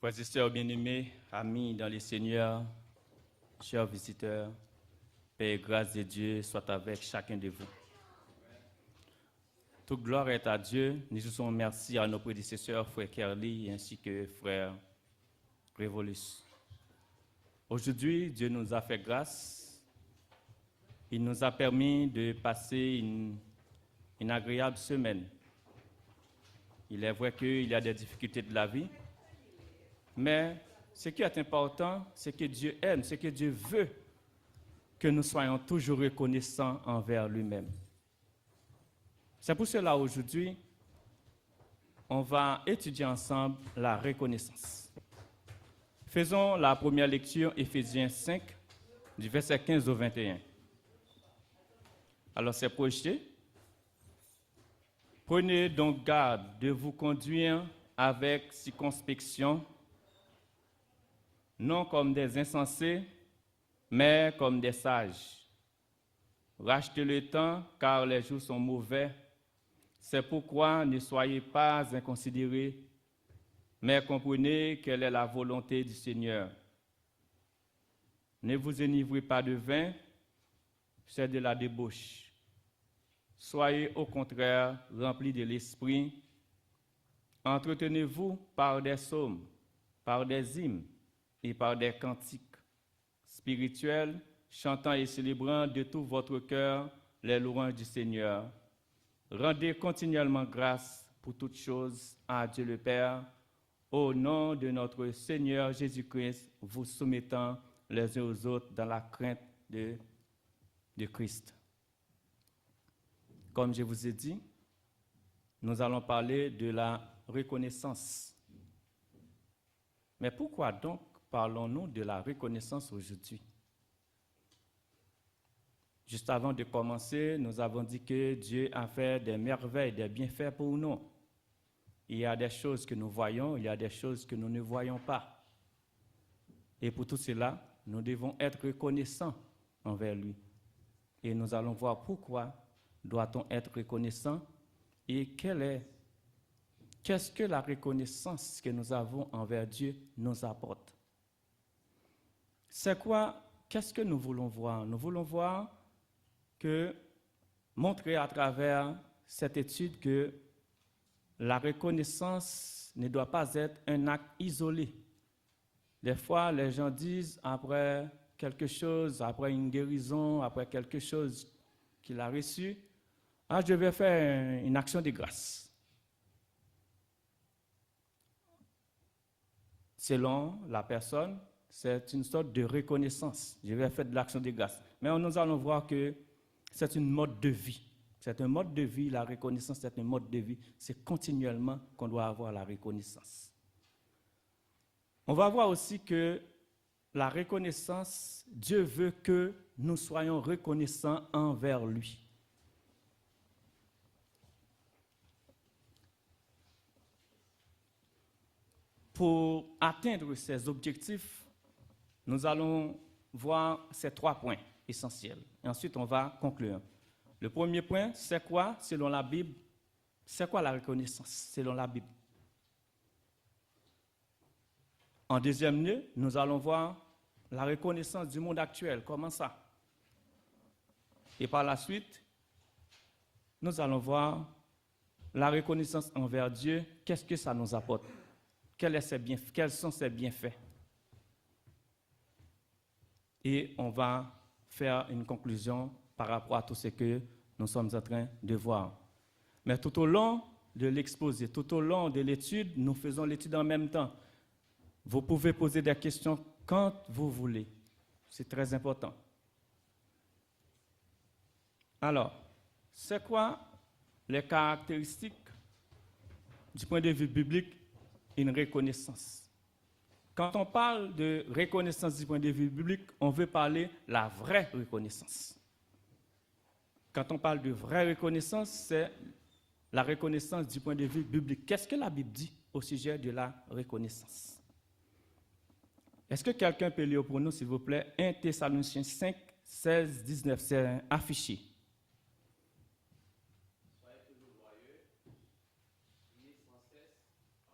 Frères et sœurs bien-aimés, amis dans les Seigneurs, chers visiteurs, paix et grâce de Dieu soit avec chacun de vous. Toute gloire est à Dieu. Nous disons merci à nos prédécesseurs, frère Kerly, ainsi que frère Révolus. Aujourd'hui, Dieu nous a fait grâce. Il nous a permis de passer une agréable semaine. Il est vrai qu'il y a des difficultés de la vie, mais ce qui est important, c'est que Dieu aime, c'est que Dieu veut que nous soyons toujours reconnaissants envers lui-même. C'est pour cela aujourd'hui, on va étudier ensemble la reconnaissance. Faisons la première lecture, Éphésiens 5, du verset 15 au 21. Alors c'est projeté. Prenez donc garde de vous conduire avec circonspection, non comme des insensés, mais comme des sages. Rachetez le temps, car les jours sont mauvais. C'est pourquoi ne soyez pas inconsidérés, mais comprenez quelle est la volonté du Seigneur. Ne vous enivrez pas de vin, c'est de la débauche. Soyez au contraire remplis de l'esprit. Entretenez-vous par des psaumes, par des hymnes et par des cantiques spirituels, chantant et célébrant de tout votre cœur les louanges du Seigneur. Rendez continuellement grâce pour toutes choses à Dieu le Père, au nom de notre Seigneur Jésus-Christ, vous soumettant les uns aux autres dans la crainte de Christ. Comme je vous ai dit, nous allons parler de la reconnaissance. Mais pourquoi donc parlons-nous de la reconnaissance aujourd'hui? Juste avant de commencer, nous avons dit que Dieu a fait des merveilles, des bienfaits pour nous. Il y a des choses que nous voyons, il y a des choses que nous ne voyons pas. Et pour tout cela, nous devons être reconnaissants envers lui. Et nous allons voir pourquoi doit-on être reconnaissant et qu'est-ce que la reconnaissance que nous avons envers Dieu nous apporte. C'est quoi? Qu'est-ce que nous voulons voir? Nous voulons voir montrer à travers cette étude que la reconnaissance ne doit pas être un acte isolé. Des fois, les gens disent, après quelque chose, après une guérison, après quelque chose qu'il a reçu, je vais faire une action de grâce. Selon la personne, c'est une sorte de reconnaissance. Je vais faire de l'action de grâce. Mais nous allons voir que c'est une mode de vie. C'est un mode de vie, la reconnaissance, c'est un mode de vie. C'est continuellement qu'on doit avoir la reconnaissance. On va voir aussi que la reconnaissance, Dieu veut que nous soyons reconnaissants envers lui. Pour atteindre ces objectifs, nous allons voir ces 3 points essentiels. Et ensuite, on va conclure. Le premier point, c'est quoi, selon la Bible? C'est quoi la reconnaissance, selon la Bible? En deuxième lieu, nous allons voir la reconnaissance du monde actuel. Comment ça? Et par la suite, nous allons voir la reconnaissance envers Dieu. Qu'est-ce que ça nous apporte? Quels sont ses bienfaits? Et on va faire une conclusion par rapport à tout ce que nous sommes en train de voir. Mais tout au long de l'exposé, tout au long de l'étude, nous faisons l'étude en même temps. Vous pouvez poser des questions quand vous voulez. C'est très important. Alors, c'est quoi les caractéristiques du point de vue biblique une reconnaissance? Quand on parle de reconnaissance du point de vue biblique, on veut parler de la vraie reconnaissance. Quand on parle de vraie reconnaissance, c'est la reconnaissance du point de vue biblique. Qu'est-ce que la Bible dit au sujet de la reconnaissance? Est-ce que quelqu'un peut lire pour nous, s'il vous plaît, 1 Thessaloniciens 5, 16, 19, c'est affiché. Soyez toujours joyeux, priez sans cesse,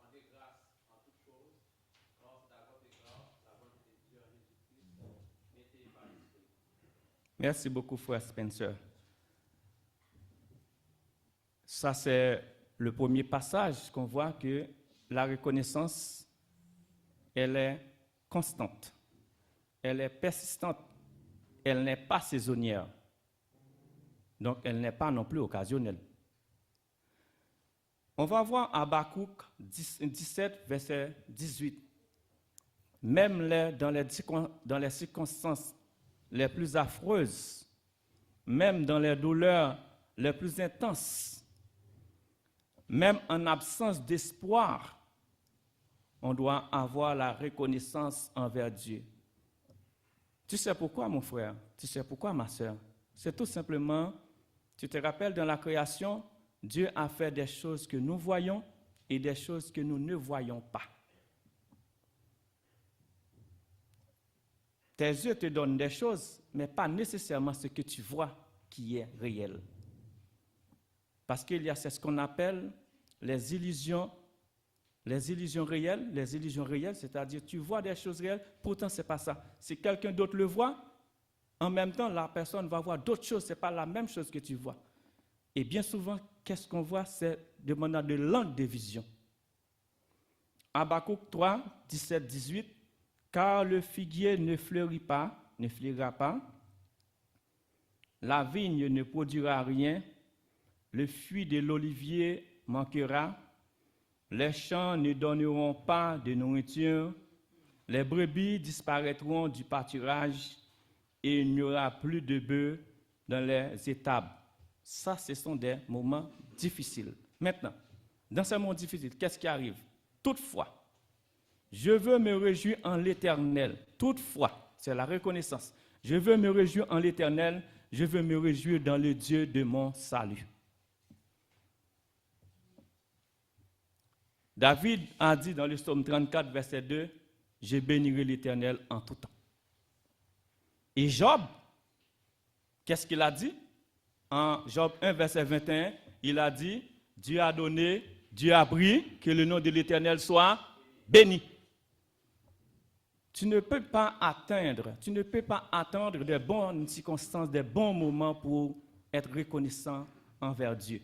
rendez grâce en toutes choses, car Merci beaucoup, frère Spencer. Ça, c'est le premier passage qu'on voit que la reconnaissance, elle est constante, elle est persistante, elle n'est pas saisonnière. Donc, elle n'est pas non plus occasionnelle. On va voir Habakkuk 17, verset 18. Même dans les circonstances les plus affreuses, même dans les douleurs les plus intenses, même en absence d'espoir, on doit avoir la reconnaissance envers Dieu. Tu sais pourquoi, mon frère? Tu sais pourquoi, ma soeur? C'est tout simplement, tu te rappelles, dans la création, Dieu a fait des choses que nous voyons et des choses que nous ne voyons pas. Tes yeux te donnent des choses, mais pas nécessairement ce que tu vois qui est réel. Parce qu'il y a ce qu'on appelle les illusions réelles. Les illusions réelles, c'est-à-dire tu vois des choses réelles, pourtant ce n'est pas ça. Si quelqu'un d'autre le voit, en même temps, la personne va voir d'autres choses, ce n'est pas la même chose que tu vois. Et bien souvent, qu'est-ce qu'on voit? C'est demandant de langue de vision. Habakkuk 3, 17, 18. Car le figuier ne fleurira pas, la vigne ne produira rien, le fruit de l'olivier manquera, les champs ne donneront pas de nourriture, les brebis disparaîtront du pâturage et il n'y aura plus de bœufs dans les étables. Ça, ce sont des moments difficiles. Maintenant, dans ces moments difficiles, qu'est-ce qui arrive? Toutefois, je veux me réjouir en l'Éternel. Toutefois, c'est la reconnaissance. Je veux me réjouir en l'Éternel. Je veux me réjouir dans le Dieu de mon salut. David a dit dans le psaume 34, verset 2, « Je bénirai l'Éternel en tout temps. » Et Job, qu'est-ce qu'il a dit? En Job 1, verset 21, il a dit, « Dieu a donné, Dieu a pris, que le nom de l'Éternel soit béni. » Tu ne peux pas attendre des bonnes circonstances, des bons moments pour être reconnaissant envers Dieu.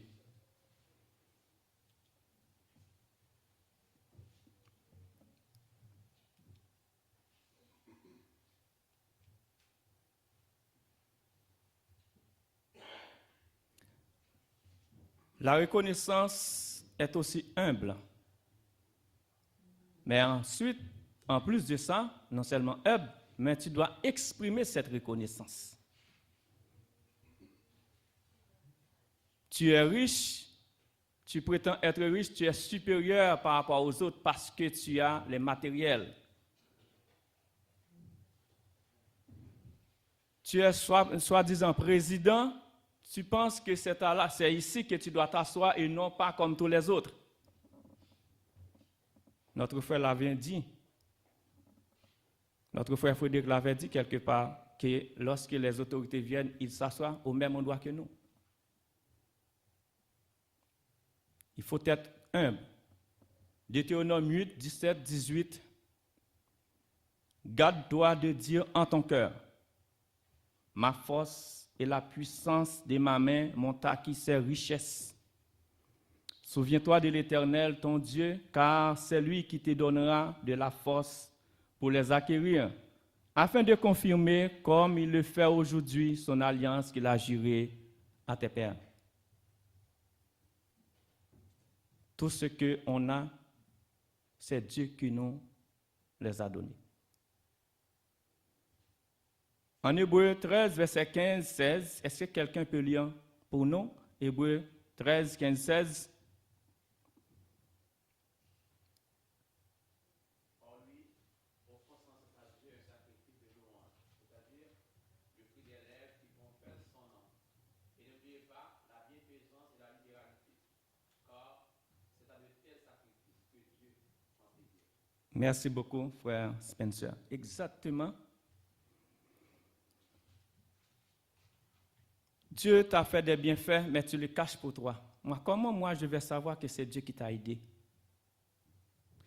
La reconnaissance est aussi humble. Mais ensuite, en plus de ça, non seulement humble, mais tu dois exprimer cette reconnaissance. Tu es riche, tu prétends être riche, tu es supérieur par rapport aux autres parce que tu as les matériels. Tu es soi-disant président, tu penses que c'est ici que tu dois t'asseoir et non pas comme tous les autres. Notre frère l'avait dit. Notre frère Frédéric l'avait dit quelque part que lorsque les autorités viennent, ils s'assoient au même endroit que nous. Il faut être humble. Deutéronome 8, 17, 18. Garde-toi de dire en ton cœur, ma force et la puissance de ma main m'ont acquis ces richesses. Souviens-toi de l'Éternel, ton Dieu, car c'est lui qui te donnera de la force pour les acquérir, afin de confirmer, comme il le fait aujourd'hui, son alliance qu'il a jurée à tes pères. Tout ce qu'on a, c'est Dieu qui nous les a donnés. En Hébreu 13, verset 15, 16, est-ce que quelqu'un peut lire pour nous? Hébreu 13, 15, 16. Merci beaucoup, frère Spencer. Exactement. Dieu t'a fait des bienfaits, mais tu les caches pour toi. Comment je vais savoir que c'est Dieu qui t'a aidé?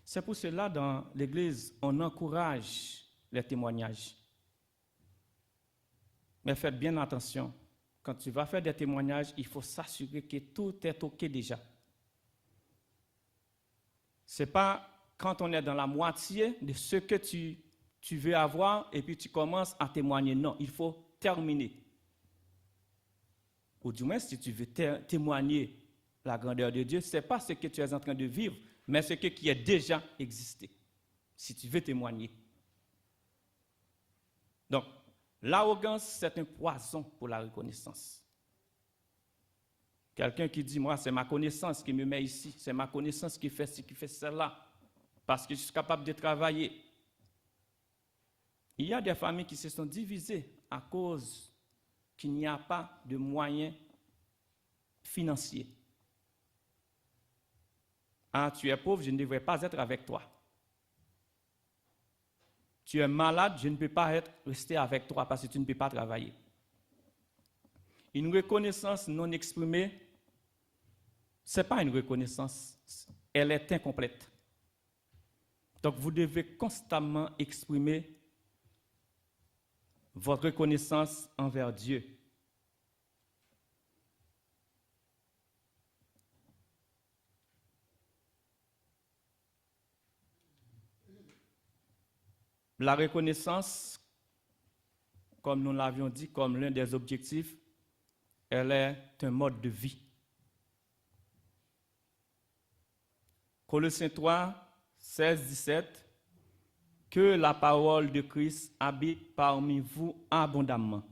C'est pour cela, dans l'Église, on encourage les témoignages. Mais faites bien attention. Quand tu vas faire des témoignages, il faut s'assurer que tout est OK déjà. Ce n'est pas quand on est dans la moitié de ce que tu veux avoir et puis tu commences à témoigner. Non, il faut terminer. Ou du moins, si tu veux témoigner la grandeur de Dieu, ce n'est pas ce que tu es en train de vivre, mais ce qui est déjà existé. Si tu veux témoigner. Donc, l'arrogance, c'est un poison pour la reconnaissance. Quelqu'un qui dit, moi, c'est ma connaissance qui me met ici, c'est ma connaissance qui fait ce qui fait cela, parce que je suis capable de travailler. Il y a des familles qui se sont divisées à cause qu'il n'y a pas de moyens financiers. Ah, tu es pauvre, je ne devrais pas être avec toi. Tu es malade, je ne peux pas rester avec toi parce que tu ne peux pas travailler. Une reconnaissance non exprimée, ce n'est pas une reconnaissance, elle est incomplète. Donc vous devez constamment exprimer votre reconnaissance envers Dieu. La reconnaissance, comme nous l'avions dit, comme l'un des objectifs, elle est un mode de vie. Colossiens 3, 16, 17, que la parole de Christ habite parmi vous abondamment.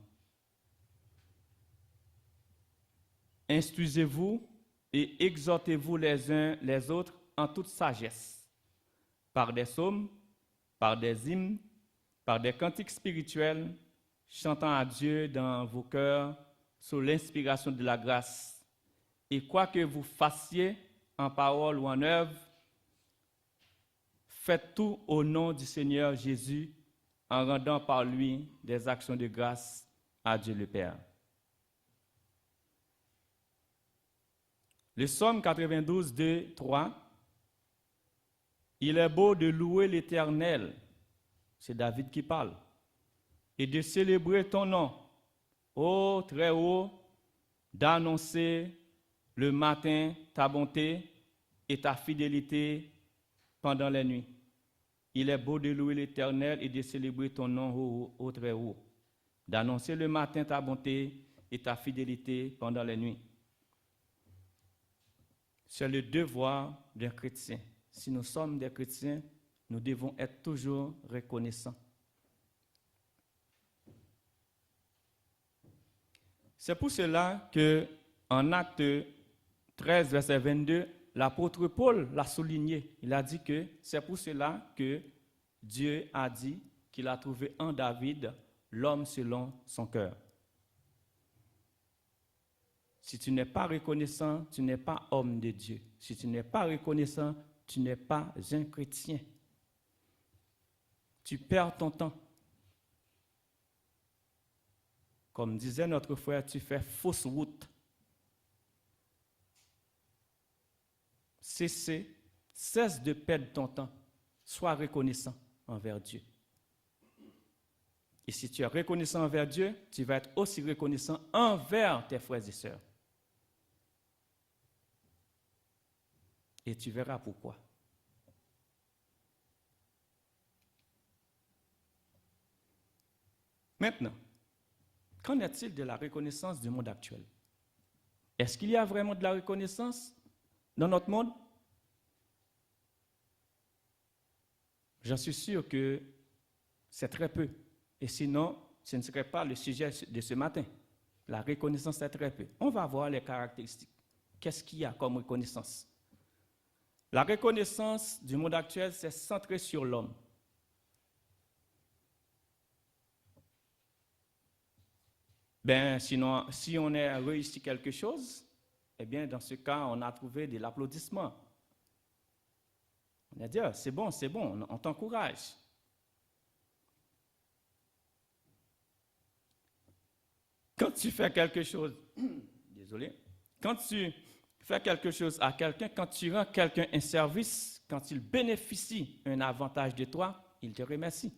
Instruisez-vous et exhortez-vous les uns les autres en toute sagesse, par des psaumes, par des hymnes, par des cantiques spirituels, chantant à Dieu dans vos cœurs sous l'inspiration de la grâce. Et quoi que vous fassiez en parole ou en œuvre, faites tout au nom du Seigneur Jésus, en rendant par lui des actions de grâce à Dieu le Père. Le psaume 92, 2, 3. Il est beau de louer l'Éternel, c'est David qui parle, et de célébrer ton nom, ô très haut, d'annoncer le matin ta bonté et ta fidélité pendant les nuits. Il est beau de louer l'Éternel et de célébrer ton nom, ô très haut, d'annoncer le matin ta bonté et ta fidélité pendant les nuits. C'est le devoir d'un chrétien. Si nous sommes des chrétiens, nous devons être toujours reconnaissants. C'est pour cela que, en Acte 13, verset 22, l'apôtre Paul l'a souligné. Il a dit que c'est pour cela que Dieu a dit qu'il a trouvé en David l'homme selon son cœur. Si tu n'es pas reconnaissant, tu n'es pas homme de Dieu. Si tu n'es pas reconnaissant, tu n'es pas un chrétien. Tu perds ton temps. Comme disait notre frère, tu fais fausse route. Cesse de perdre ton temps. Sois reconnaissant envers Dieu. Et si tu es reconnaissant envers Dieu, tu vas être aussi reconnaissant envers tes frères et sœurs. Et tu verras pourquoi. Maintenant, qu'en est-il de la reconnaissance du monde actuel? Est-ce qu'il y a vraiment de la reconnaissance dans notre monde? J'en suis sûr que c'est très peu. Et sinon, ce ne serait pas le sujet de ce matin. La reconnaissance est très peu. On va voir les caractéristiques. Qu'est-ce qu'il y a comme reconnaissance? La reconnaissance du monde actuel, c'est centré sur l'homme. Sinon, si on a réussi quelque chose, eh bien, dans ce cas, on a trouvé de l'applaudissement. On a dit, c'est bon, on t'encourage. Quand tu fais quelque chose, quand tu fais quelque chose à quelqu'un, quand tu rends quelqu'un un service, quand il bénéficie un avantage de toi, il te remercie.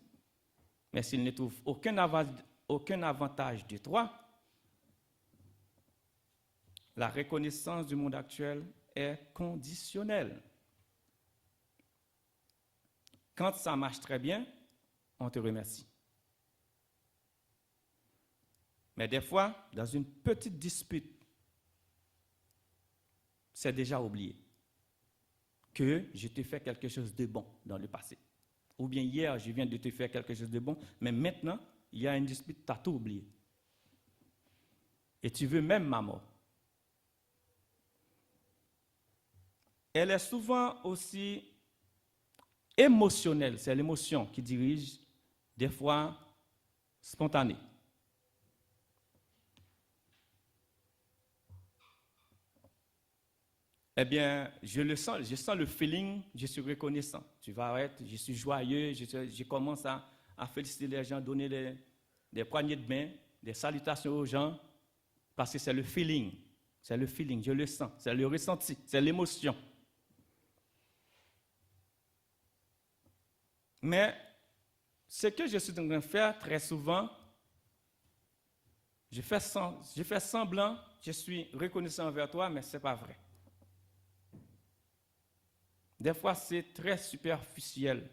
Mais s'il ne trouve aucun aucun avantage de toi, la reconnaissance du monde actuel est conditionnelle. Quand ça marche très bien, on te remercie. Mais des fois, dans une petite dispute, c'est déjà oublié que je t'ai fait quelque chose de bon dans le passé. Ou bien hier, je viens de te faire quelque chose de bon, mais maintenant, il y a une dispute, tu as tout oublié. Et tu veux même ma mort. Elle est souvent aussi émotionnelle, c'est l'émotion qui dirige, des fois spontanée. Eh bien, je sens le feeling, je suis reconnaissant. Tu vas être, je suis joyeux, je commence à féliciter les gens, donner des poignées de main, des salutations aux gens, parce que c'est le feeling, je le sens, c'est le ressenti, c'est l'émotion. Mais ce que je suis en train de faire très souvent, je fais semblant, je suis reconnaissant envers toi, mais ce n'est pas vrai. Des fois, c'est très superficiel.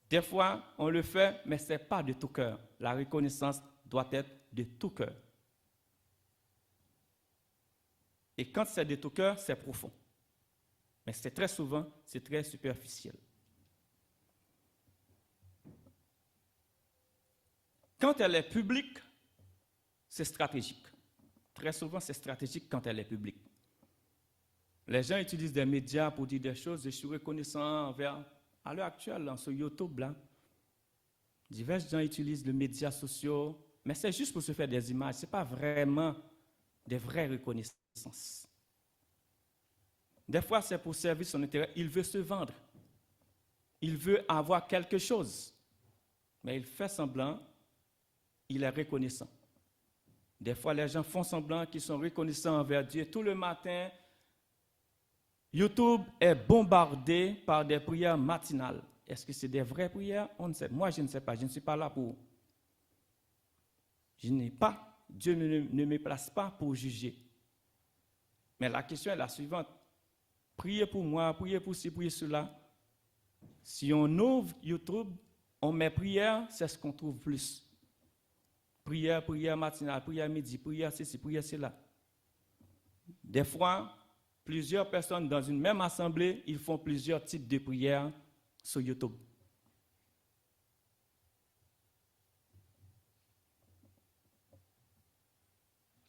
Des fois, on le fait, mais ce n'est pas de tout cœur. La reconnaissance doit être de tout cœur. Et quand c'est de tout cœur, c'est profond. Mais c'est très souvent, c'est très superficiel. Quand elle est publique, c'est stratégique. Très souvent, c'est stratégique quand elle est publique. Les gens utilisent des médias pour dire des choses. Je suis reconnaissant envers, à l'heure actuelle, là, sur YouTube, là, divers gens utilisent les médias sociaux, mais c'est juste pour se faire des images. Ce n'est pas vraiment des vraies reconnaissances. Des fois, c'est pour servir son intérêt. Il veut se vendre. Il veut avoir quelque chose. Mais il fait semblant, il est reconnaissant. Des fois, les gens font semblant qu'ils sont reconnaissants envers Dieu. Tout le matin, YouTube est bombardé par des prières matinales. Est-ce que c'est des vraies prières? On ne sait. Moi, je ne sais pas. Je ne suis pas là pour. Je n'ai pas. Dieu ne me place pas pour juger. Mais la question est la suivante. Priez pour moi, priez pour ci, priez cela. Si on ouvre YouTube, on met prière, c'est ce qu'on trouve plus. Prière matinale, prière midi, prière ceci, prière cela. Des fois, plusieurs personnes dans une même assemblée, ils font plusieurs types de prières sur YouTube.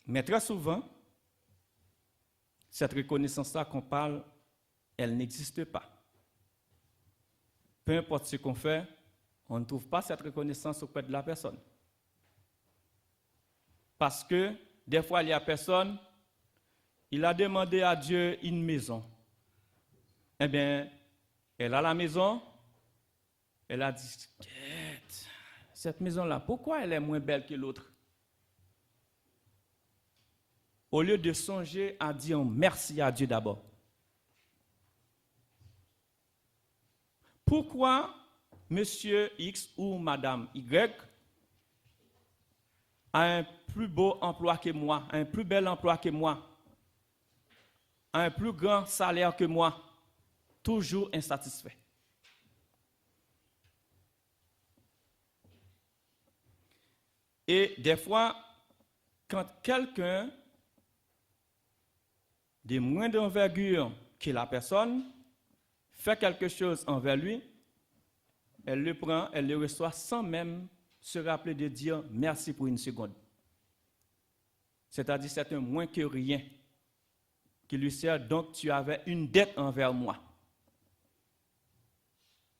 Mais très souvent, cette reconnaissance-là qu'on parle, elle n'existe pas. Peu importe ce qu'on fait, on ne trouve pas cette reconnaissance auprès de la personne. Parce que des fois, il y a personne, il a demandé à Dieu une maison. Eh bien, elle a la maison, elle a dit, cette maison-là, pourquoi elle est moins belle que l'autre? Au lieu de songer à dire merci à Dieu d'abord. Pourquoi Monsieur X ou Madame Y a un plus beau emploi que moi, un plus bel emploi que moi, un plus grand salaire que moi, toujours insatisfait? Et des fois, quand quelqu'un de moins d'envergure que la personne fait quelque chose envers lui, elle le prend, elle le reçoit sans même se rappeler de dire merci pour une seconde. C'est-à-dire c'est un moins que rien qui lui sert, donc tu avais une dette envers moi.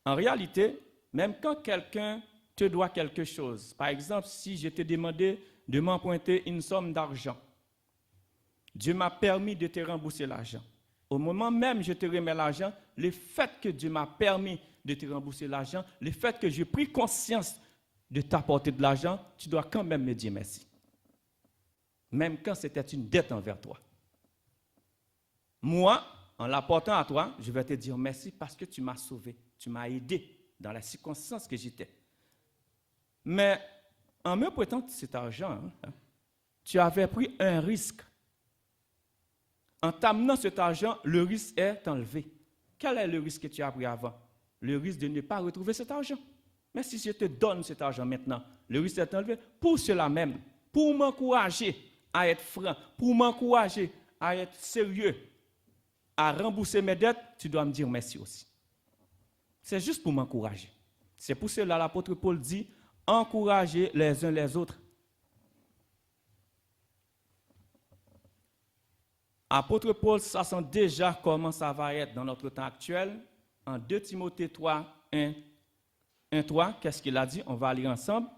En réalité, même quand quelqu'un te doit quelque chose, par exemple, si je t'ai demandé de m'emprunter une somme d'argent, Dieu m'a permis de te rembourser l'argent. Au moment même où je te remets l'argent, le fait que Dieu m'a permis de te rembourser l'argent, le fait que j'ai pris conscience de t'apporter de l'argent, tu dois quand même me dire merci. Même quand c'était une dette envers toi. Moi, en l'apportant à toi, je vais te dire merci parce que tu m'as sauvé, tu m'as aidé dans la circonstance que j'étais. Mais en me prêtant cet argent, tu avais pris un risque. En t'amenant cet argent, le risque est enlevé. Quel est le risque que tu as pris avant? Le risque de ne pas retrouver cet argent. Mais si je te donne cet argent maintenant, le risque est enlevé. Pour cela même, pour m'encourager à être franc, pour m'encourager à être sérieux, à rembourser mes dettes, tu dois me dire merci aussi. C'est juste pour m'encourager. C'est pour cela que l'apôtre Paul dit, encouragez les uns les autres. Apôtre Paul, ça sent déjà comment ça va être dans notre temps actuel. En 2 Timothée 3, 1, 3, qu'est-ce qu'il a dit? On va lire ensemble.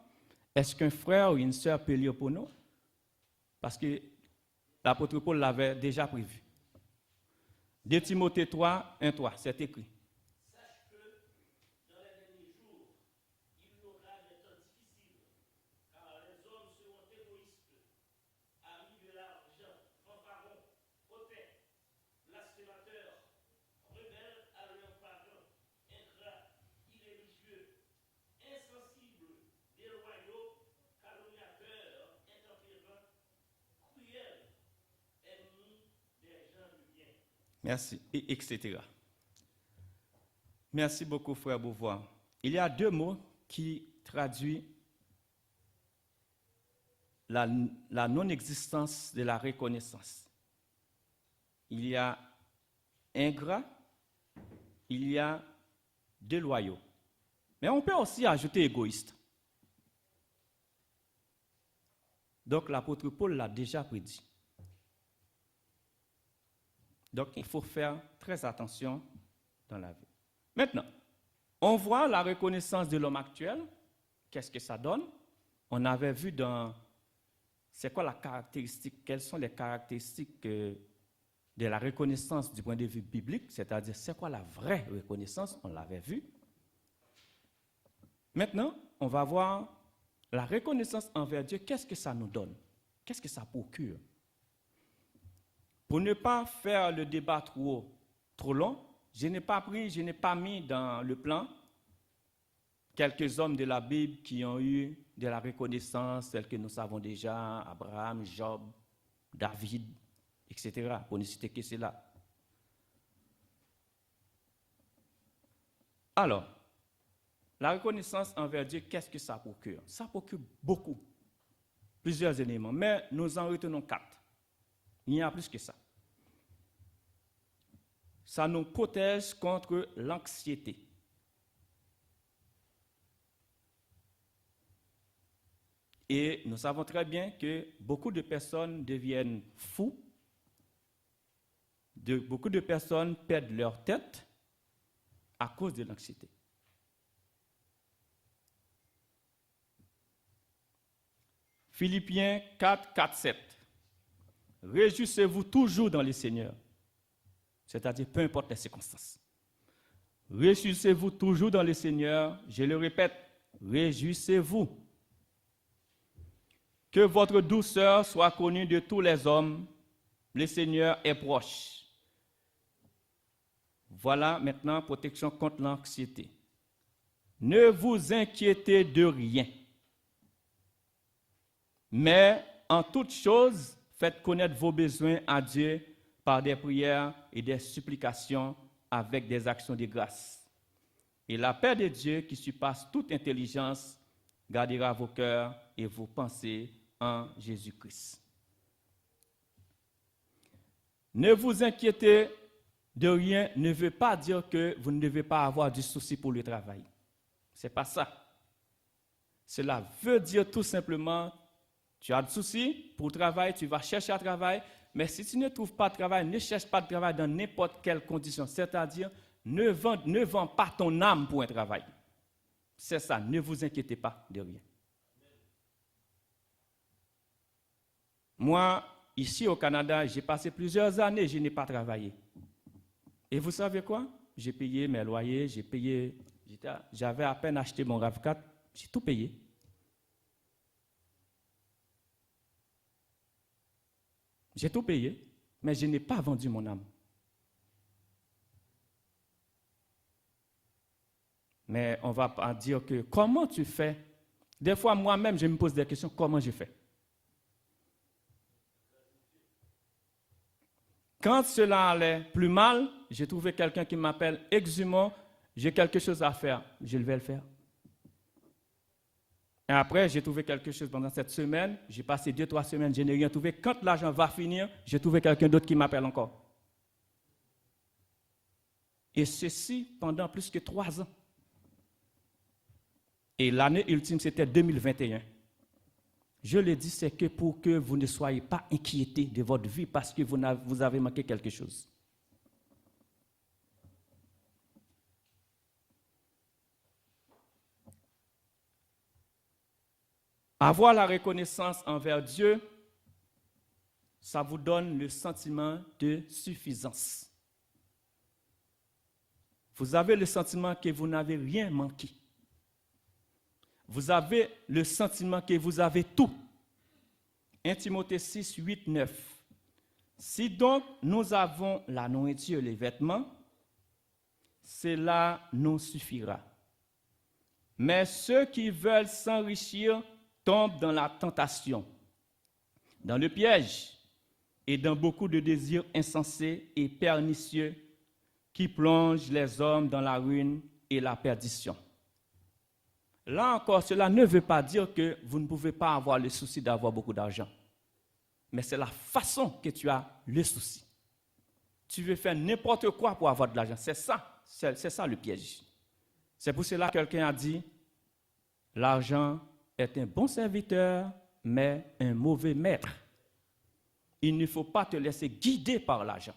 Est-ce qu'un frère ou une sœur peut lire pour nous? Parce que l'apôtre Paul l'avait déjà prévu. 2 Timothée 3, 1, 3, c'est écrit. Merci, et etc. Merci beaucoup, frère Beauvoir. Il y a deux mots qui traduisent la non-existence de la reconnaissance. Il y a ingrat, il y a déloyaux. Mais on peut aussi ajouter égoïste. Donc l'apôtre Paul l'a déjà prédit. Donc, il faut faire très attention dans la vie. Maintenant, on voit la reconnaissance de l'homme actuel. Qu'est-ce que ça donne? On avait vu dans... C'est quoi la caractéristique? Quelles sont les caractéristiques de la reconnaissance du point de vue biblique? C'est-à-dire, c'est quoi la vraie reconnaissance? On l'avait vu. Maintenant, on va voir la reconnaissance envers Dieu. Qu'est-ce que ça nous donne? Qu'est-ce que ça procure? Pour ne pas faire le débat trop long, je n'ai pas mis dans le plan quelques hommes de la Bible qui ont eu de la reconnaissance, tels que nous savons déjà, Abraham, Job, David, etc., pour ne citer que cela. Alors, la reconnaissance envers Dieu, qu'est-ce que ça procure? Ça procure beaucoup, plusieurs éléments, mais nous en retenons 4. Il y a plus que ça. Ça nous protège contre l'anxiété. Et nous savons très bien que beaucoup de personnes deviennent fous, beaucoup de personnes perdent leur tête à cause de l'anxiété. Philippiens 4, 4, 7. Réjouissez-vous toujours dans le Seigneur, c'est-à-dire peu importe les circonstances. Réjouissez-vous toujours dans le Seigneur, je le répète, réjouissez-vous. Que votre douceur soit connue de tous les hommes, le Seigneur est proche. Voilà maintenant protection contre l'anxiété. Ne vous inquiétez de rien, mais en toute chose, faites connaître vos besoins à Dieu par des prières et des supplications avec des actions de grâce. Et la paix de Dieu qui surpasse toute intelligence gardera vos cœurs et vos pensées en Jésus-Christ. Ne vous inquiétez de rien ne veut pas dire que vous ne devez pas avoir du souci pour le travail. Ce n'est pas ça. Cela veut dire tout simplement, tu as du souci pour le travail, tu vas chercher un travail, mais si tu ne trouves pas de travail, ne cherche pas de travail dans n'importe quelle condition. C'est-à-dire, ne vends pas ton âme pour un travail. C'est ça, ne vous inquiétez pas de rien. Moi, ici au Canada, j'ai passé plusieurs années, je n'ai pas travaillé. Et vous savez quoi? J'ai payé mes loyers, j'avais à peine acheté mon RAV4, j'ai tout payé. J'ai tout payé, mais je n'ai pas vendu mon âme. Mais on va pas dire que comment tu fais Des fois, moi-même, je me pose des questions, comment je fais? Quand cela allait plus mal, j'ai trouvé quelqu'un qui m'appelle, Exumons, j'ai quelque chose à faire, je vais le faire. Et après, j'ai trouvé quelque chose pendant cette semaine, j'ai passé 2-3 semaines, je n'ai rien trouvé. Quand l'argent va finir, j'ai trouvé quelqu'un d'autre qui m'appelle encore. Et ceci pendant plus que 3 ans. Et l'année ultime, c'était 2021. Je le dis, c'est que pour que vous ne soyez pas inquiétés de votre vie parce que vous avez manqué quelque chose. Avoir la reconnaissance envers Dieu, ça vous donne le sentiment de suffisance. Vous avez le sentiment que vous n'avez rien manqué. Vous avez le sentiment que vous avez tout. 1 Timothée 6, 8, 9. Si donc nous avons la nourriture, les vêtements, cela nous suffira. Mais ceux qui veulent s'enrichir tombent dans la tentation, dans le piège et dans beaucoup de désirs insensés et pernicieux qui plongent les hommes dans la ruine et la perdition. Là encore, cela ne veut pas dire que vous ne pouvez pas avoir le souci d'avoir beaucoup d'argent. Mais c'est la façon que tu as le souci. Tu veux faire n'importe quoi pour avoir de l'argent. C'est ça le piège. C'est pour cela que quelqu'un a dit, l'argent est un bon serviteur, mais un mauvais maître. Il ne faut pas te laisser guider par l'argent.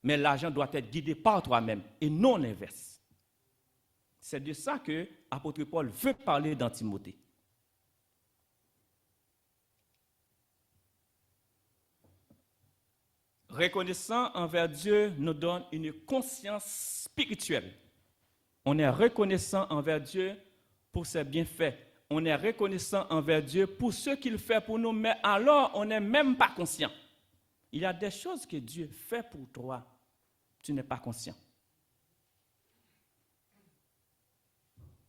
Mais l'argent doit être guidé par toi-même et non l'inverse. C'est de ça que l'apôtre Paul veut parler dans Timothée. Reconnaissant envers Dieu nous donne une conscience spirituelle. On est reconnaissant envers Dieu pour ses bienfaits. On est reconnaissant envers Dieu pour ce qu'il fait pour nous, mais alors on n'est même pas conscient. Il y a des choses que Dieu fait pour toi, tu n'es pas conscient.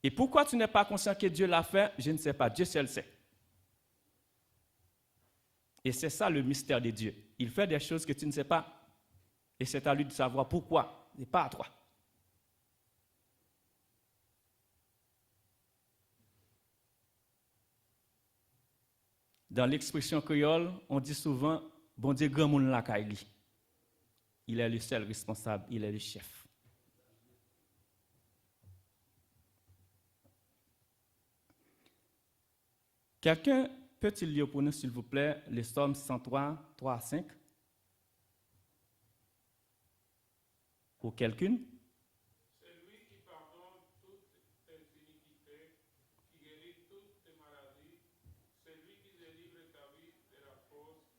Et pourquoi tu n'es pas conscient que Dieu l'a fait? Je ne sais pas, Dieu seul sait. Et c'est ça le mystère de Dieu. Il fait des choses que tu ne sais pas. Et c'est à lui de savoir pourquoi, et pas à toi. Dans l'expression créole, on dit souvent, bon Dieu, grand monde la kaili. Il est le seul responsable, il est le chef. Quelqu'un peut-il lire pour nous, s'il vous plaît, le psaume 103, 3 à 5? Ou quelqu'une? C'est lui qui pardonne toutes tes iniquités, qui guérit toutes tes maladies. C'est lui qui délivre ta vie de la fosse,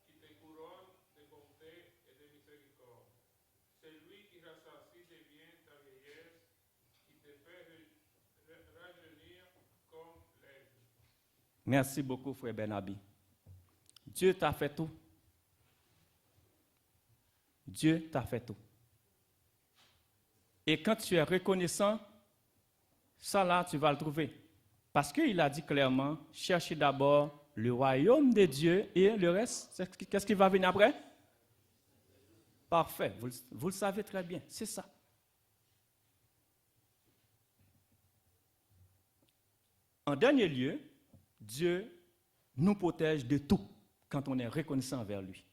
qui te couronne de bonté et de miséricorde. C'est lui qui rassasie de bien ta vieillesse, qui te fait rajeunir comme l'aigle. Merci beaucoup, frère Benabi. Dieu t'a fait tout. Dieu t'a fait tout. Et quand tu es reconnaissant, ça là, tu vas le trouver. Parce qu'il a dit clairement, cherchez d'abord le royaume de Dieu et le reste, qu'est-ce qui va venir après? Parfait, vous le savez très bien, c'est ça. En dernier lieu, Dieu nous protège de tout quand on est reconnaissant envers lui.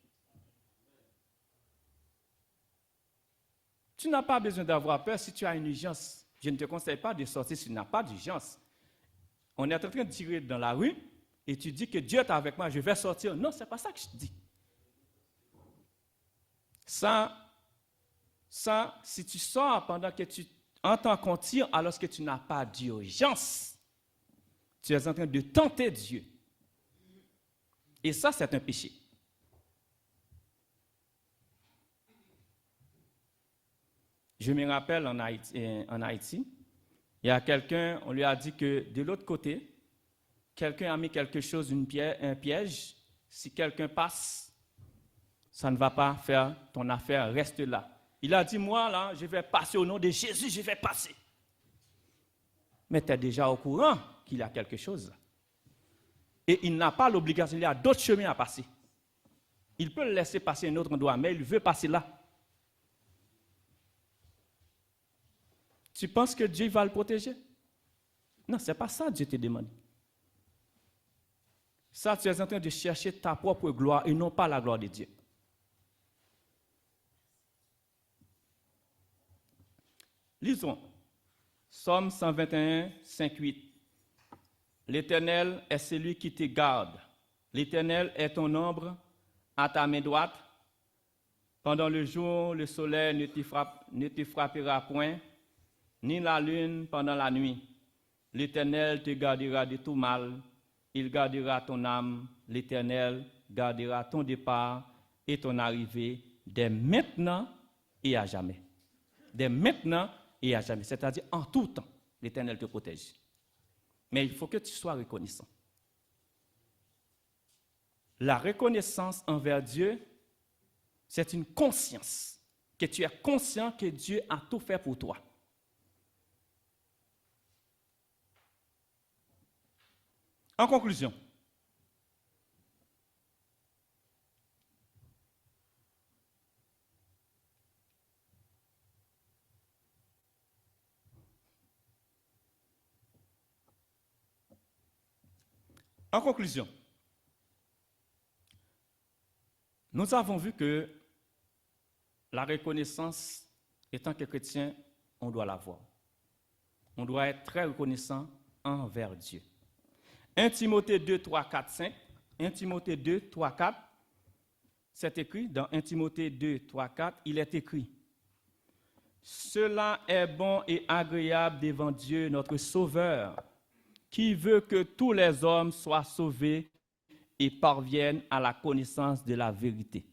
Tu n'as pas besoin d'avoir peur si tu as une urgence. Je ne te conseille pas de sortir si tu n'as pas d'urgence. On est en train de tirer dans la rue et tu dis que Dieu est avec moi, je vais sortir. Non, ce n'est pas ça que je te dis. Ça, si tu sors pendant que tu entends qu'on tire alors que tu n'as pas d'urgence, tu es en train de tenter Dieu. Et ça, c'est un péché. Je me rappelle en Haïti, il y a quelqu'un, on lui a dit que de l'autre côté, quelqu'un a mis quelque chose, un piège. Si quelqu'un passe, ça ne va pas faire ton affaire, reste là. Il a dit, moi là, je vais passer au nom de Jésus, je vais passer. Mais tu es déjà au courant qu'il y a quelque chose. Et il n'a pas l'obligation, il y a d'autres chemins à passer. Il peut le laisser passer un autre endroit, mais il veut passer là. Tu penses que Dieu va le protéger? Non, ce n'est pas ça que Dieu te demande. Ça, tu es en train de chercher ta propre gloire et non pas la gloire de Dieu. Lisons. Psaume 121, 5, 8. L'Éternel est celui qui te garde. L'Éternel est ton ombre à ta main droite. Pendant le jour, le soleil ne te frappera point, ni la lune pendant la nuit. L'Éternel te gardera de tout mal. Il gardera ton âme. L'Éternel gardera ton départ et ton arrivée dès maintenant et à jamais. Dès maintenant et à jamais. C'est-à-dire en tout temps, l'Éternel te protège. Mais il faut que tu sois reconnaissant. La reconnaissance envers Dieu, c'est une conscience, que tu es conscient que Dieu a tout fait pour toi. En conclusion, nous avons vu que la reconnaissance, étant que chrétien, on doit l'avoir. On doit être très reconnaissant envers Dieu. 1 Timothée 2, 3, 4, 5. 1 Timothée 2, 3, 4. C'est écrit dans 1 Timothée 2, 3, 4. Il est écrit: cela est bon et agréable devant Dieu, notre Sauveur, qui veut que tous les hommes soient sauvés et parviennent à la connaissance de la vérité,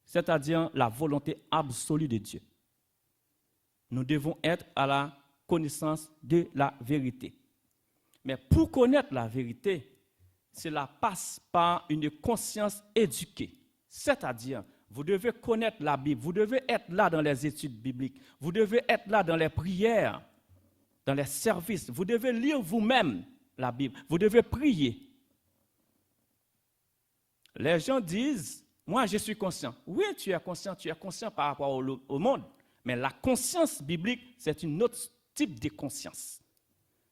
c'est-à-dire la volonté absolue de Dieu. Nous devons être à la connaissance de la vérité. Mais pour connaître la vérité, cela passe par une conscience éduquée. C'est-à-dire, vous devez connaître la Bible, vous devez être là dans les études bibliques, vous devez être là dans les prières, dans les services, vous devez lire vous-même la Bible, vous devez prier. Les gens disent, moi je suis conscient. Oui, tu es conscient par rapport au monde, mais la conscience biblique, c'est un autre type de conscience.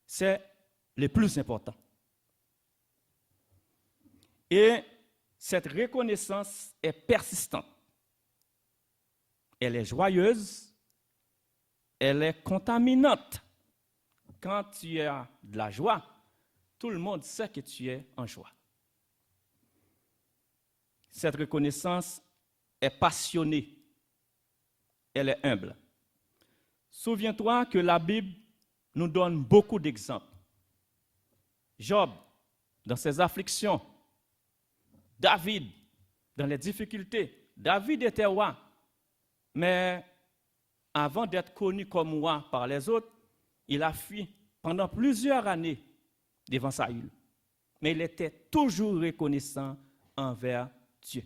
C'est le plus important. Et cette reconnaissance est persistante. Elle est joyeuse, elle est contaminante. Quand tu as de la joie, tout le monde sait que tu es en joie. Cette reconnaissance est passionnée, elle est humble. Souviens-toi que la Bible nous donne beaucoup d'exemples. Job, dans ses afflictions, David, dans les difficultés. David était roi, mais avant d'être connu comme roi par les autres, il a fui pendant plusieurs années devant Saül. Mais il était toujours reconnaissant envers Dieu.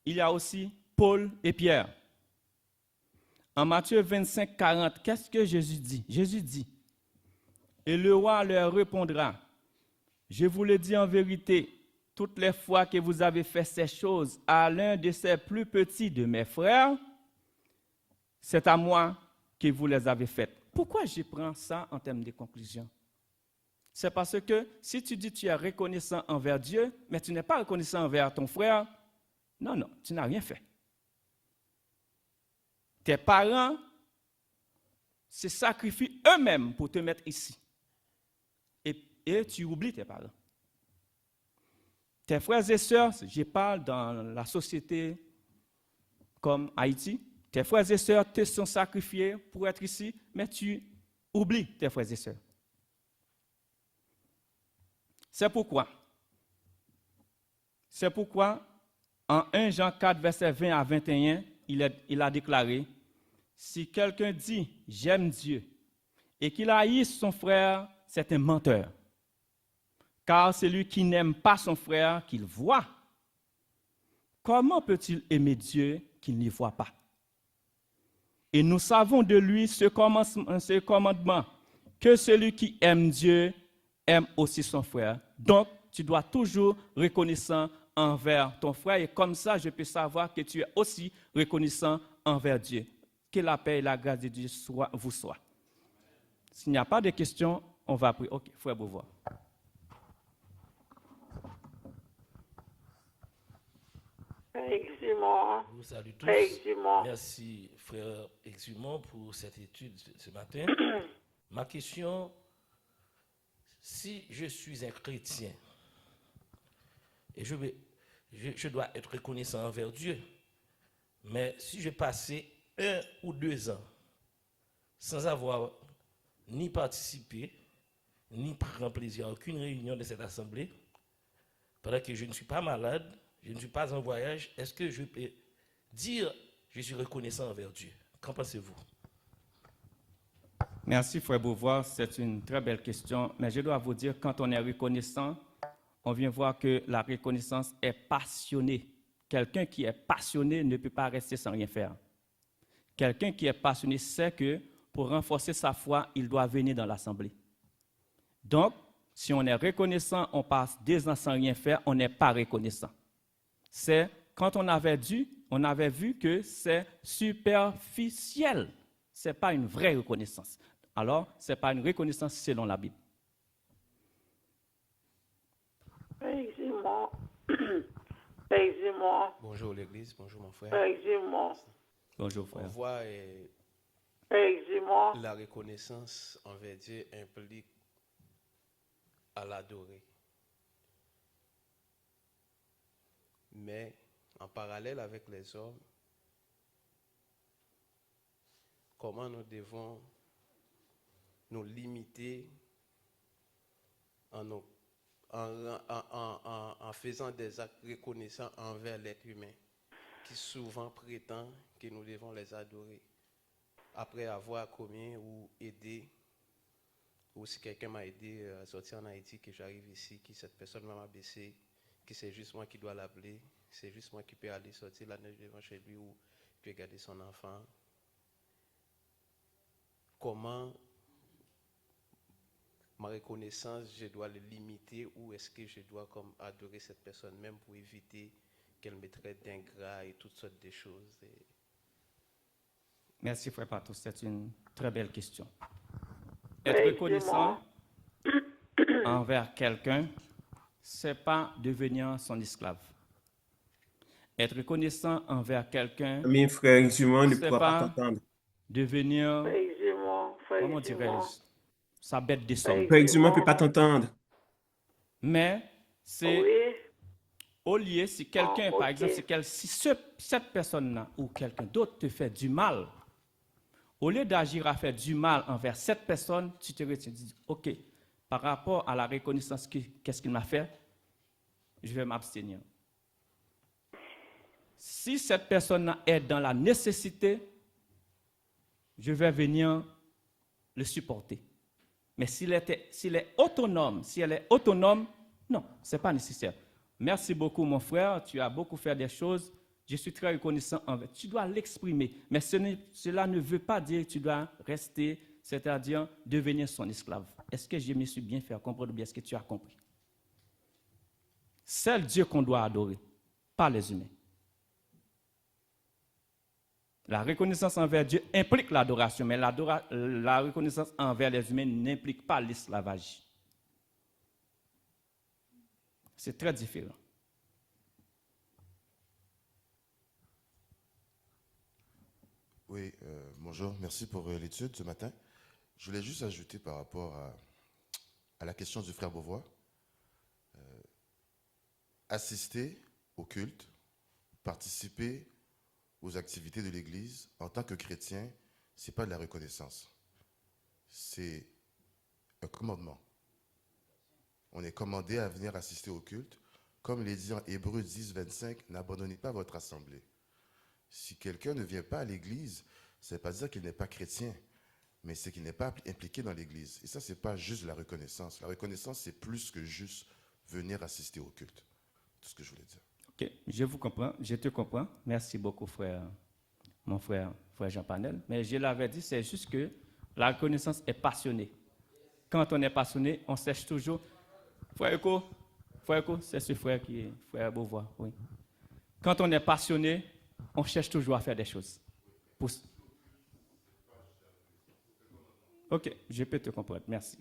Il y a aussi Paul et Pierre. En Matthieu 25, 40, qu'est-ce que Jésus dit? Jésus dit, et le roi leur répondra, je vous le dis en vérité, toutes les fois que vous avez fait ces choses à l'un de ces plus petits de mes frères, c'est à moi que vous les avez faites. Pourquoi je prends ça en termes de conclusion? C'est parce que si tu dis que tu es reconnaissant envers Dieu, mais tu n'es pas reconnaissant envers ton frère, non, tu n'as rien fait. Tes parents se sacrifient eux-mêmes pour te mettre ici. Et tu oublies tes parents. Tes frères et sœurs, je parle dans la société comme Haïti, tes frères et sœurs te sont sacrifiés pour être ici, mais tu oublies tes frères et sœurs. C'est pourquoi, en 1 Jean 4, verset 20 à 21, il a déclaré, si quelqu'un dit « j'aime Dieu » et qu'il haït son frère, c'est un menteur. Car celui qui n'aime pas son frère qu'il voit, comment peut-il aimer Dieu qu'il n'y voit pas? Et nous savons de lui ce commandement, que celui qui aime Dieu aime aussi son frère. Donc, tu dois toujours reconnaissant envers ton frère et comme ça, je peux savoir que tu es aussi reconnaissant envers Dieu. Que la paix et la grâce de Dieu vous soient. S'il n'y a pas de questions, on va prier. Ok, frère Beauvoir. Exumant. Je vous salue tous. Exumant. Merci, frère Exumant, pour cette étude ce matin. Ma question, si je suis un chrétien et je dois être reconnaissant envers Dieu, mais si je passais 1 ou 2 ans sans avoir ni participé, ni pris plaisir à aucune réunion de cette assemblée, pendant que je ne suis pas malade, je ne suis pas en voyage, est-ce que je peux dire je suis reconnaissant envers Dieu? Qu'en pensez-vous? Merci, frère Beauvoir. C'est une très belle question. Mais je dois vous dire, quand on est reconnaissant, on vient voir que la reconnaissance est passionnée. Quelqu'un qui est passionné ne peut pas rester sans rien faire. Quelqu'un qui est passionné sait que pour renforcer sa foi, il doit venir dans l'assemblée. Donc, si on est reconnaissant, on passe 2 ans sans rien faire, on n'est pas reconnaissant. C'est quand on avait vu que c'est superficiel. Ce n'est pas une vraie reconnaissance. Alors, ce n'est pas une reconnaissance selon la Bible. Exumant. Exumant. Bonjour l'église, bonjour mon frère. Exumant. Bonjour, On frère. voit Exumant. la reconnaissance envers Dieu implique à l'adorer. Mais en parallèle avec les hommes, comment nous devons nous limiter en faisant des actes reconnaissants envers l'être humain, qui souvent prétend que nous devons les adorer, après avoir commis ou aidé, ou si quelqu'un m'a aidé à sortir en Haïti, que j'arrive ici, que cette personne m'a baissé, que c'est juste moi qui dois l'appeler, c'est juste moi qui peux aller sortir la neige devant chez lui ou qui peut garder son enfant. Comment ma reconnaissance, je dois le limiter ou est-ce que je dois comme adorer cette personne même pour éviter qu'elle me traite d'ingrat et toutes sortes de choses. Merci, frère Patou. C'est une très belle question. Être reconnaissant envers quelqu'un, ce n'est pas devenir son esclave. Être reconnaissant envers quelqu'un, Mes frères Exumant ne c'est pourra pas pas t'entendre. devenir, Exumant. comment dirais-je, sa bête de somme. Frère Exumant ne peut pas t'entendre. Mais c'est Oui. au lieu, si quelqu'un, Ah, par ok. exemple, cette personne-là ou quelqu'un d'autre te fait du mal, au lieu d'agir à faire du mal envers cette personne, tu te retiens, tu dis, OK, par rapport à la reconnaissance, qu'est-ce qu'il m'a fait, je vais m'abstenir. Si cette personne est dans la nécessité, je vais venir le supporter. Mais si elle est autonome, non, ce n'est pas nécessaire. Merci beaucoup, mon frère, tu as beaucoup fait des choses. Je suis très reconnaissant envers. Tu dois l'exprimer, mais cela ne veut pas dire que tu dois rester, c'est-à-dire devenir son esclave. Est-ce que je me suis bien fait comprendre ou bien est-ce que tu as compris? C'est le Dieu qu'on doit adorer, pas les humains. La reconnaissance envers Dieu implique l'adoration, mais la reconnaissance envers les humains n'implique pas l'esclavage. C'est très différent. Oui, bonjour, merci pour l'étude ce matin. Je voulais juste ajouter par rapport à la question du frère Beauvoir. Assister au culte, participer aux activités de l'Église en tant que chrétien, ce n'est pas de la reconnaissance. C'est un commandement. On est commandé à venir assister au culte. Comme il est dit en Hébreux 10, 25, n'abandonnez pas votre assemblée. Si quelqu'un ne vient pas à l'église, ça ne veut pas dire qu'il n'est pas chrétien, mais c'est qu'il n'est pas impliqué dans l'église. Et ça, ce n'est pas juste la reconnaissance. La reconnaissance, c'est plus que juste venir assister au culte. Tout ce que je voulais dire. Ok, je vous comprends, je te comprends. Merci beaucoup, mon frère Jean Panel. Mais je l'avais dit, c'est juste que la reconnaissance est passionnée. quand on est passionné, on cherche toujours. Frère Eko, c'est ce frère qui est frère Beauvoir, oui. Quand on est passionné, on cherche toujours à faire des choses. Ok, je peux te comprendre, merci.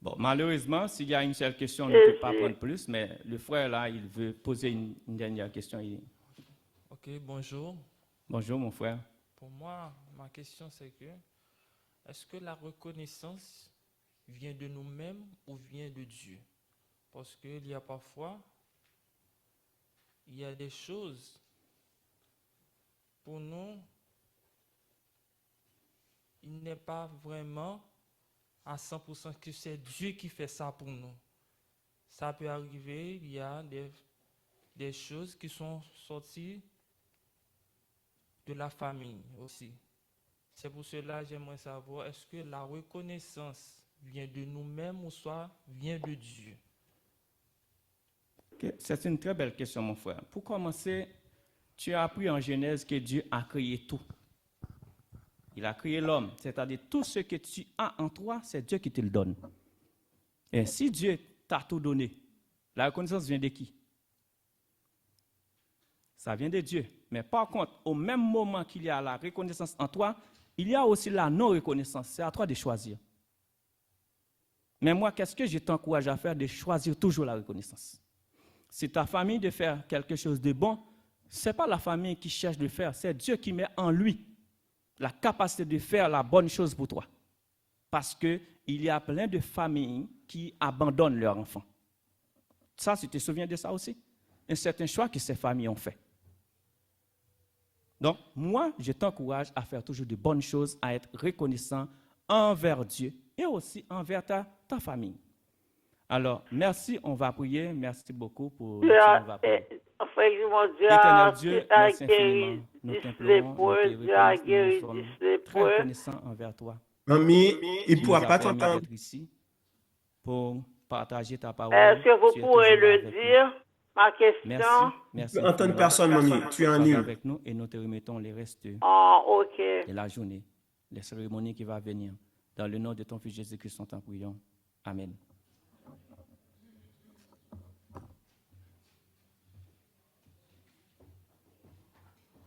Bon, malheureusement, s'il y a une seule question, on ne peut pas prendre plus, mais le frère là, il veut poser une dernière question. Ok, bonjour. Bonjour mon frère. Pour moi, ma question c'est que, est-ce que la reconnaissance vient de nous-mêmes ou vient de Dieu? Parce qu'il y a parfois, il y a des choses pour nous, il n'est pas vraiment à 100% que c'est Dieu qui fait ça pour nous. Ça peut arriver, il y a des choses qui sont sorties de la famille aussi. C'est pour cela que j'aimerais savoir, est-ce que la reconnaissance vient de nous-mêmes ou soit vient de Dieu? Okay. C'est une très belle question, mon frère. Pour commencer, tu as appris en Genèse que Dieu a créé tout. Il a créé l'homme, c'est-à-dire tout ce que tu as en toi, c'est Dieu qui te le donne. Et si Dieu t'a tout donné, la reconnaissance vient de qui? Ça vient de Dieu. Mais par contre, au même moment qu'il y a la reconnaissance en toi, il y a aussi la non-reconnaissance. C'est à toi de choisir. Mais moi, qu'est-ce que je t'encourage à faire? De choisir toujours la reconnaissance. Si ta famille de faire quelque chose de bon, ce n'est pas la famille qui cherche de faire, c'est Dieu qui met en lui la capacité de faire la bonne chose pour toi. Parce qu'il y a plein de familles qui abandonnent leurs enfants. Ça, tu te souviens de ça aussi? Un certain choix que ces familles ont fait. Donc, moi, je t'encourage à faire toujours de bonnes choses, à être reconnaissant envers Dieu et aussi envers ta famille. Alors, merci, on va prier. Merci beaucoup pour Dieu a, effectivement, Dieu a guéri nous 10 lépreux, Dieu a guéri 10 très lépreux. reconnaissants envers toi. Mamie, il ne Tu pourra nous as pas permis t'entendre. d'être ici pour partager ta parole. Est-ce que Tu vous es pourrez toujours le avec nous. dire, ma question? Merci, Tu merci. peux entendre infiniment. personne, mamie. Tu es en Sois nul. avec nous et nous te remettons les restes Ok. de la journée, les cérémonies qui vont venir. Dans le nom de ton Fils Jésus-Christ, nous t'en prions. Amen.